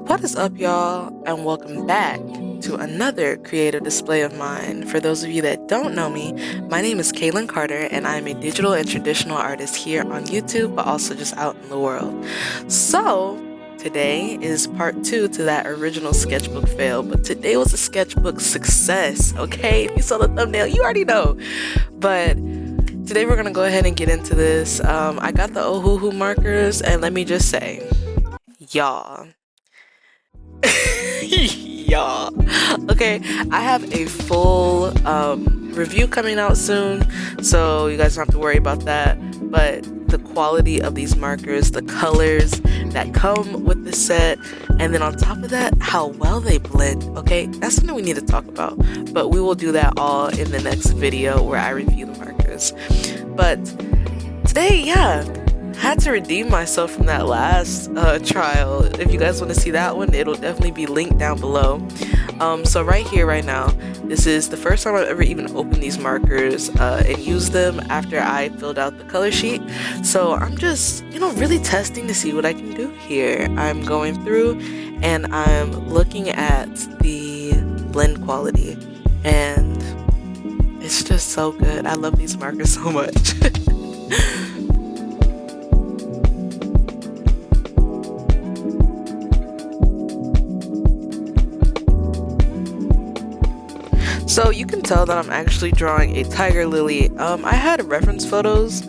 What is up, y'all, and welcome back to another creative display of mine. For those of you that don't know me, my name is Kaylin Carter, and I'm a digital and traditional artist here on YouTube, but also just out in the world. So, today is part 2 to that original sketchbook fail, but today was a sketchbook success, okay? If you saw the thumbnail, you already know. But today we're gonna go ahead and get into this. I got the Ohuhu markers, and let me just say, y'all. Y'all. Okay, I have a full review coming out soon, so you guys don't have to worry about that. But the quality of these markers, the colors that come with the set, and then on top of that, how well they blend, okay? That's something we need to talk about, but we will do that all in the next video where I review the markers. But today, yeah, had to redeem myself from that last trial. If you guys want to see that one, it'll definitely be linked down below. So right here, right now, this is the first time I've ever even opened these markers and used them after I filled out the color sheet. So I'm just, really testing to see what I can do here. I'm going through and I'm looking at the blend quality, and it's just so good. I love these markers so much. So you can tell that I'm actually drawing a tiger lily. I had reference photos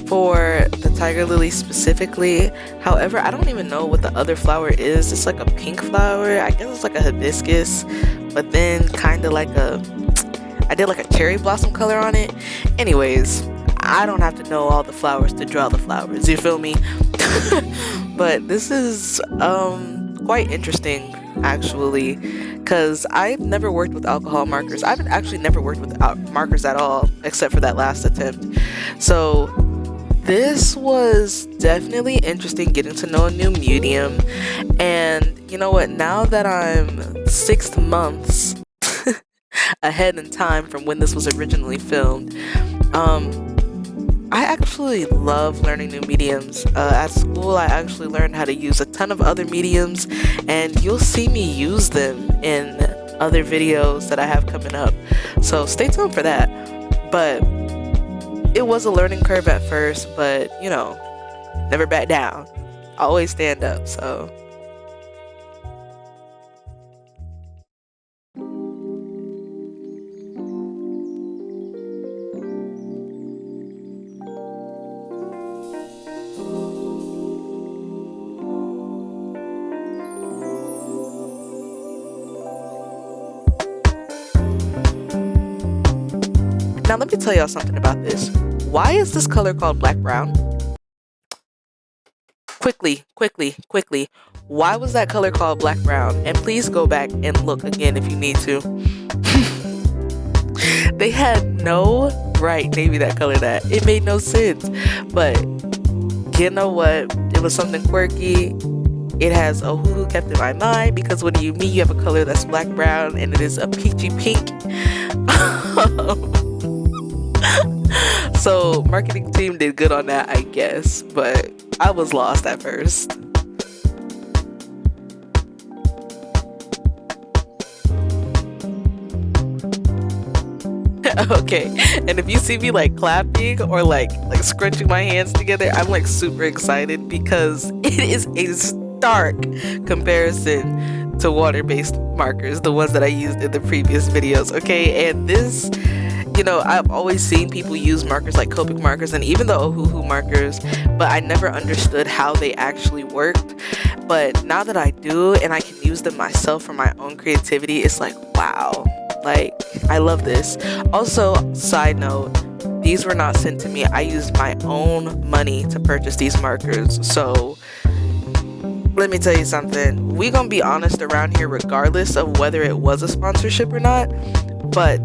for the tiger lily specifically. However, I don't even know what the other flower is. It's like a pink flower. I guess it's like a hibiscus, but then kind of like I did like a cherry blossom color on it. Anyways, I don't have to know all the flowers to draw the flowers. You feel me? But this is quite interesting, actually, because I've never worked with alcohol markers. I've actually never worked with markers at all, except for that last attempt. So this was definitely interesting, getting to know a new medium. And you know what, now that I'm 6 months ahead in time from when this was originally filmed, I actually love learning new mediums. At school, I actually learned how to use a ton of other mediums, and you'll see me use them in other videos that I have coming up. So stay tuned for that. But it was a learning curve at first, but never back down. Always stand up, so. Now let me tell y'all something about this. Why is this color called black brown? Quickly. Why was that color called black brown? And please go back and look again if you need to. They had no right naming that color that. It made no sense. But you know what? It was something quirky. It has Ohuhu kept in my mind, because when you have a color that's black brown and it is a peachy pink. So marketing team did good on that, I guess, but I was lost at first. Okay, and if you see me like clapping or like scrunching my hands together, I'm like super excited because it is a stark comparison to water-based markers, the ones that I used in the previous videos, okay? And this, I've always seen people use markers like Copic markers and even the Ohuhu markers, but I never understood how they actually worked. But now that I do and I can use them myself for my own creativity, it's like, wow, like, I love this. Also, side note, these were not sent to me. I used my own money to purchase these markers. So let me tell you something. We gonna be honest around here regardless of whether it was a sponsorship or not, but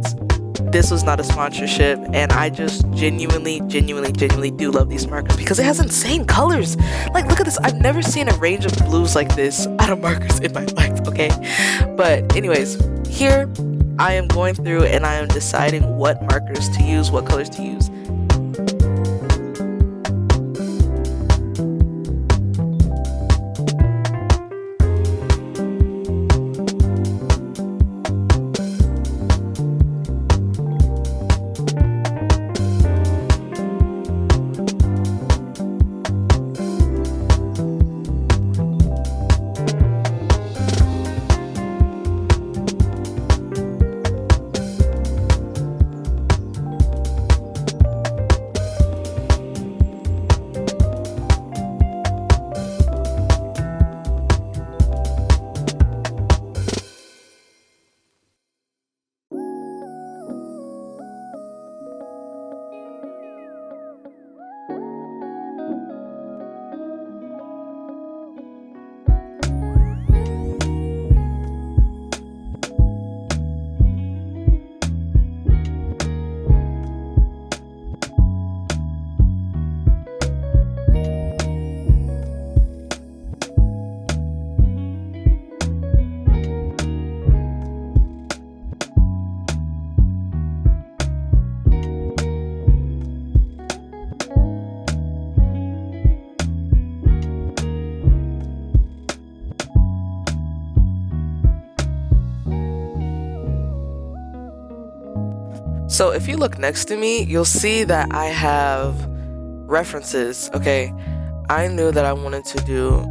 this was not a sponsorship, and I just genuinely do love these markers because it has insane colors. Like, look at this. I've never seen a range of blues like this out of markers in my life, okay? But anyways, here I am going through and I am deciding what markers to use, what colors to use. So if you look next to me, you'll see that I have references. Okay, I knew that I wanted to do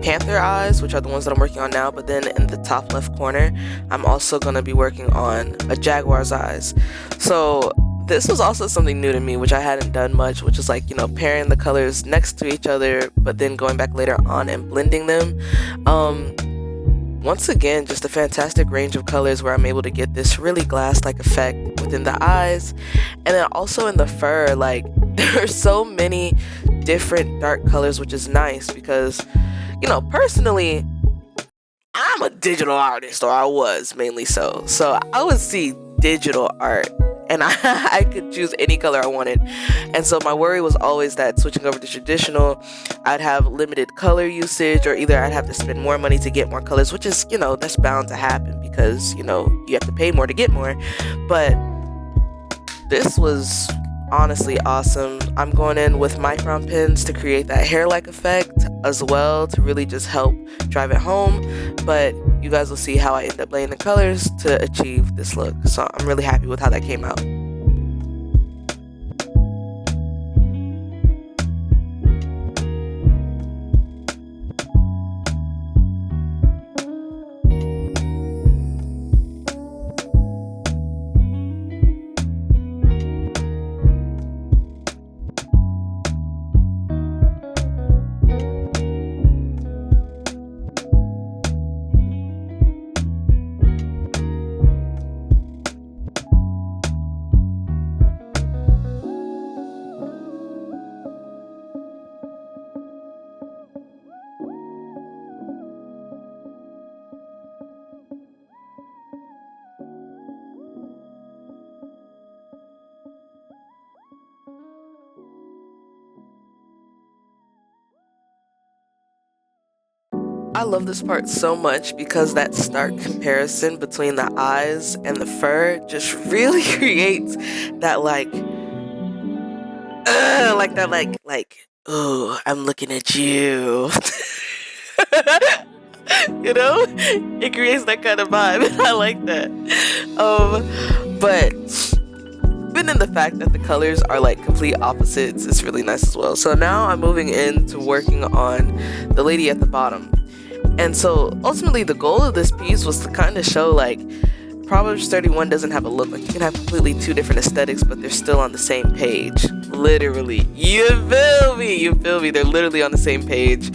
panther eyes, which are the ones that I'm working on now, but then in the top left corner, I'm also going to be working on a jaguar's eyes. So this was also something new to me, which I hadn't done much, which is like, pairing the colors next to each other, but then going back later on and blending them. Once again, just a fantastic range of colors where I'm able to get this really glass-like effect within the eyes. And then also in the fur, like, there are so many different dark colors, which is nice because, personally, I'm a digital artist, or I was mainly so. So I would see digital art and I could choose any color I wanted. And so my worry was always that switching over to traditional, I'd have limited color usage, or either I'd have to spend more money to get more colors, which is, that's bound to happen because, you have to pay more to get more. But this was honestly awesome. I'm going in with MicronPens to create that hair-like effect as well, to really just help drive it home. But you guys will see how I end up laying the colors to achieve this look. So I'm really happy with how that came out. I love this part so much because that stark comparison between the eyes and the fur just really creates that oh, I'm looking at you. It creates that kind of vibe. I like that. But even in the fact that the colors are like complete opposites, it's really nice as well. So now I'm moving into working on the lady at the bottom. And so ultimately the goal of this piece was to kind of show like Proverbs 31 doesn't have a look. Like, you can have completely two different aesthetics, but they're still on the same page. Literally. You feel me? They're literally on the same page.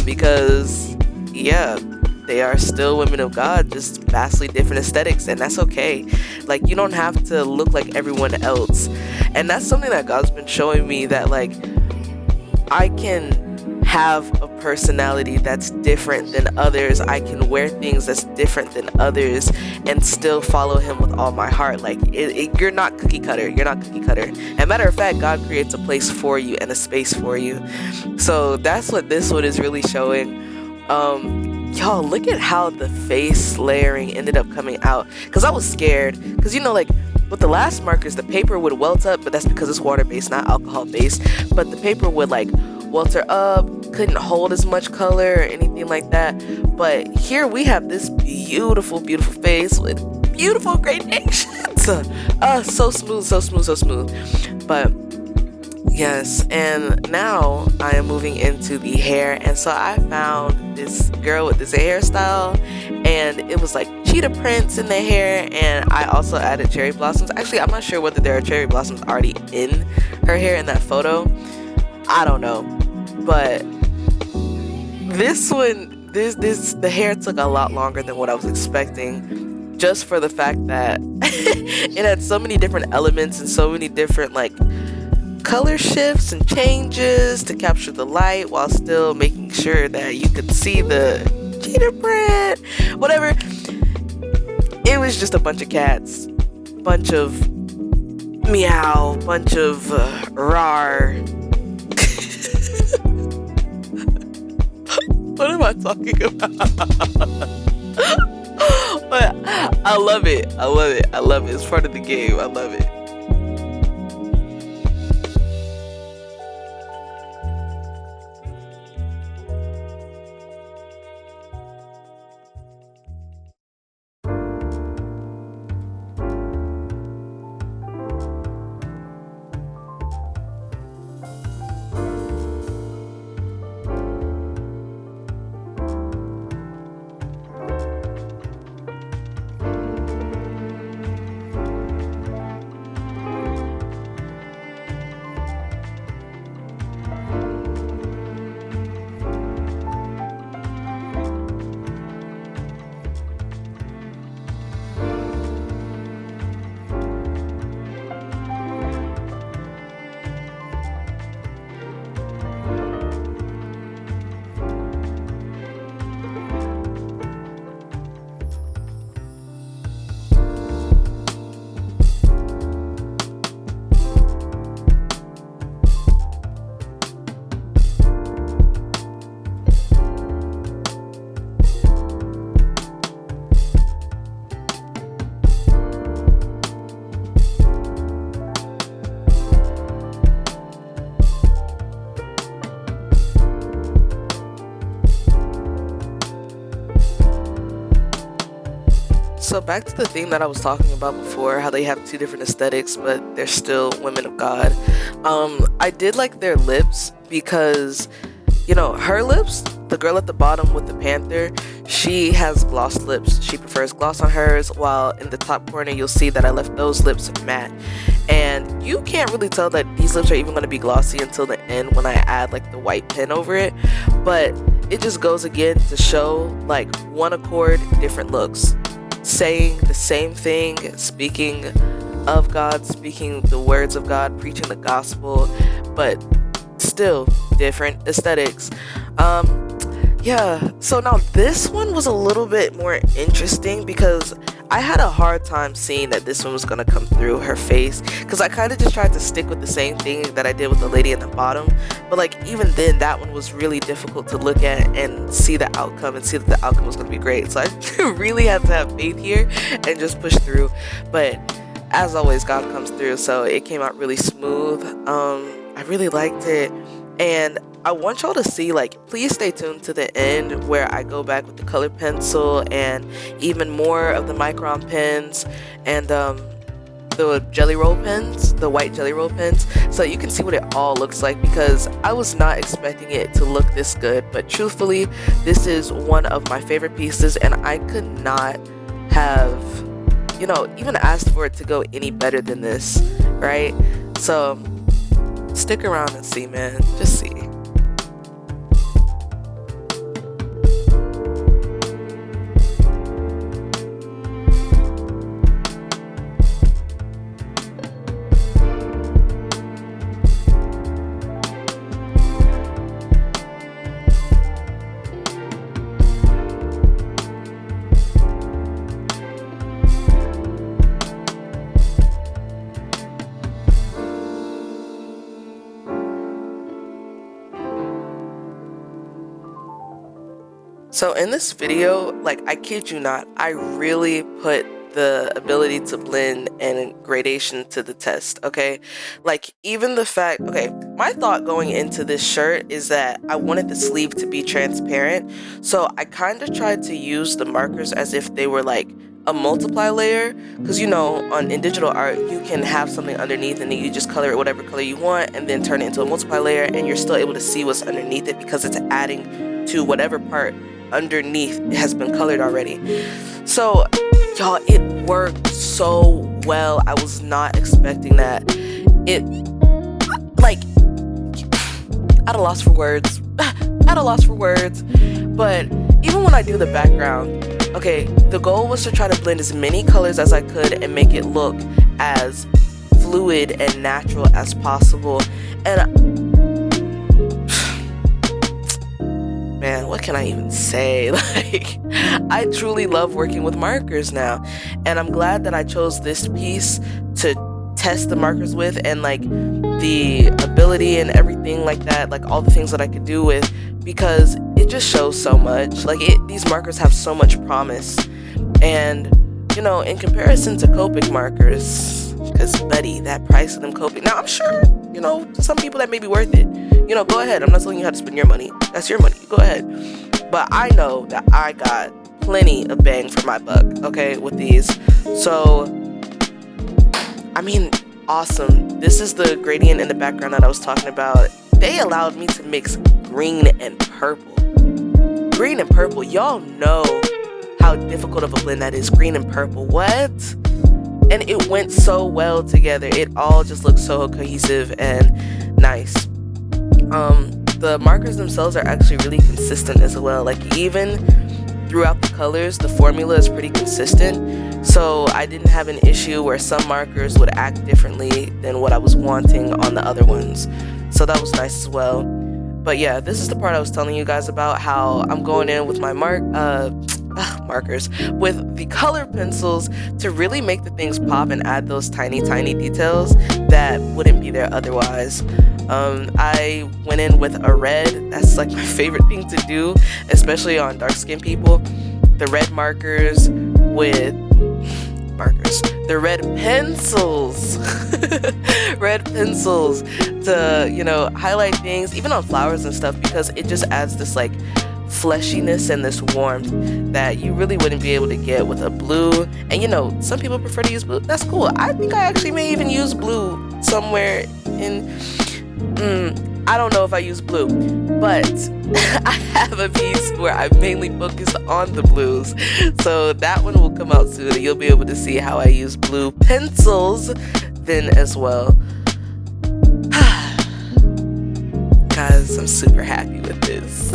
Because, yeah, they are still women of God, just vastly different aesthetics, and that's okay. Like, you don't have to look like everyone else. And that's something that God's been showing me, that like I can have a personality that's different than others. I can wear things that's different than others and still follow him with all my heart. Like, you're not cookie cutter. And matter of fact, God creates a place for you and a space for you. So that's what this one is really showing. Y'all, look at how the face layering ended up coming out, because I was scared, because like with the last markers, the paper would welt up, but that's because it's water-based, not alcohol-based. But the paper would like welter up, couldn't hold as much color or anything like that. But here we have this beautiful face with beautiful gradations. So smooth. But yes, and now I am moving into the hair. And so I found this girl with this hairstyle, and it was like cheetah prints in the hair, and I also added cherry blossoms. Actually, I'm not sure whether there are cherry blossoms already in her hair in that photo. I don't know. But this one, the hair took a lot longer than what I was expecting, just for the fact that it had so many different elements and so many different like color shifts and changes to capture the light while still making sure that you could see the cheetah print, whatever. It was just a bunch of cats, bunch of meow, bunch of rar. What am I talking about? But I love it. It's part of the game. I love it. So back to the theme that I was talking about before, how they have two different aesthetics, but they're still women of God. I did like their lips because, you know, her lips, the girl at the bottom with the panther, she has gloss lips. She prefers gloss on hers, while in the top corner you'll see that I left those lips matte. And you can't really tell that these lips are even going to be glossy until the end when I add like the white pen over it. But it just goes again to show like one accord, different looks. Saying the same thing, speaking of God, speaking the words of God, preaching the gospel, but still different aesthetics. Yeah, so now this one was a little bit more interesting because I had a hard time seeing that this one was going to come through her face, because I kind of just tried to stick with the same thing that I did with the lady at the bottom, but like even then that one was really difficult to look at and see the outcome and see that the outcome was going to be great. So I really had to have faith here and just push through, but as always God comes through, so it came out really smooth. I really liked it, and I want y'all to see, like, please stay tuned to the end where I go back with the color pencil and even more of the MicronPens and the GellyRoll pens, the white GellyRoll pens, so you can see what it all looks like, because I was not expecting it to look this good. But truthfully, this is one of my favorite pieces, and I could not have, you know, even asked for it to go any better than this, right? So stick around and see, man. Just see. So in this video, like, I kid you not, I really put the ability to blend and gradation to the test, okay? Like, even the fact, okay, my thought going into this shirt is that I wanted the sleeve to be transparent, so I kind of tried to use the markers as if they were like a multiply layer, because you know, in digital art you can have something underneath and then you just color it whatever color you want and then turn it into a multiply layer, and you're still able to see what's underneath it because it's adding to whatever part underneath it has been colored already. So y'all, it worked so well. I was not expecting that. It, like, at a loss for words. At a loss for words. But even when I do the background, okay, the goal was to try to blend as many colors as I could and make it look as fluid and natural as possible. And man, what can I even say? Like, I truly love working with markers now, and I'm glad that I chose this piece to test the markers with, and like the ability and everything like that, like all the things that I could do with, because it just shows so much. Like, these markers have so much promise, and you know, in comparison to Copic markers, because buddy, that price of them Copic, now I'm sure, you know, to some people that may be worth it. You know, go ahead. I'm not telling you how to spend your money. That's your money. Go ahead. But I know that I got plenty of bang for my buck, okay, with these. So, I mean, awesome. This is the gradient in the background that I was talking about. They allowed me to mix green and purple. Green and purple. Y'all know how difficult of a blend that is. Green and purple. What? And it went so well together. It all just looks so cohesive and nice. The markers themselves are actually really consistent as well. Like, even throughout the colors, the formula is pretty consistent. So I didn't have an issue where some markers would act differently than what I was wanting on the other ones. So that was nice as well. But yeah, this is the part I was telling you guys about, how I'm going in with my markers with the color pencils to really make the things pop and add those tiny details that wouldn't be there otherwise. I went in with a red. That's like my favorite thing to do, especially on dark skinned people. The red markers with the red pencils red pencils to, you know, highlight things even on flowers and stuff, because it just adds this like fleshiness and this warmth that you really wouldn't be able to get with a blue. And you know, some people prefer to use blue. That's cool. I think I actually may even use blue somewhere in I don't know if I use blue, but I have a piece where I mainly focus on the blues, so that one will come out soon and you'll be able to see how I use blue pencils then as well. Guys, I'm super happy with this.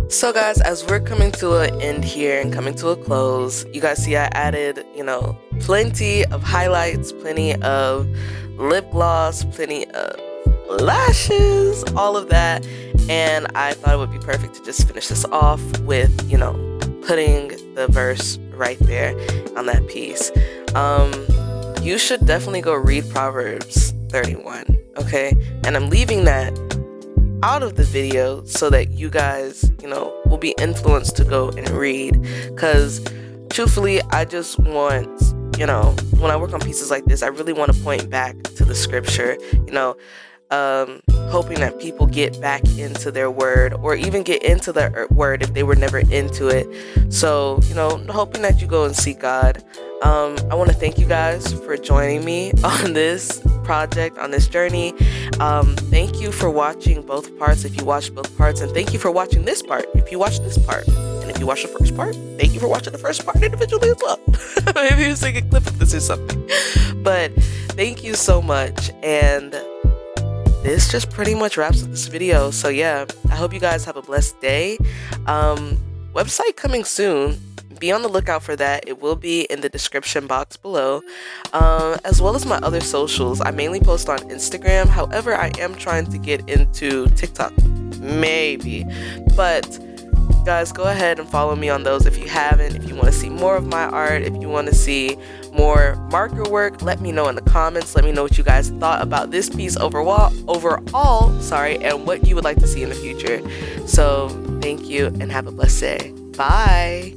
So guys, as we're coming to an end here and coming to a close, you guys see I added, plenty of highlights, plenty of lip gloss, plenty of lashes, all of that. And I thought it would be perfect to just finish this off with, putting the verse right there on that piece. You should definitely go read Proverbs 31, okay? And I'm leaving that out of the video so that you guys, will be influenced to go and read, because truthfully, I just want, when I work on pieces like this, I really want to point back to the scripture, hoping that people get back into their word, or even get into the word if they were never into it. So, hoping that you go and seek God. I want to thank you guys for joining me on this project, on this journey. Thank you for watching both parts if you watched both parts, and thank you for watching this part if you watched this part, and if you watched the first part, thank you for watching the first part individually as well. Maybe you take a clip of this or something, but thank you so much. And this just pretty much wraps up this video. So yeah, I hope you guys have a blessed day. Website coming soon. Be on the lookout for that. It will be in the description box below, as well as my other socials. I mainly post on Instagram. However, I am trying to get into TikTok, maybe. But guys, go ahead and follow me on those if you haven't. If you want to see more of my art, if you want to see more marker work, let me know in the comments. Let me know what you guys thought about this piece overall, and what you would like to see in the future. So thank you and have a blessed day. Bye.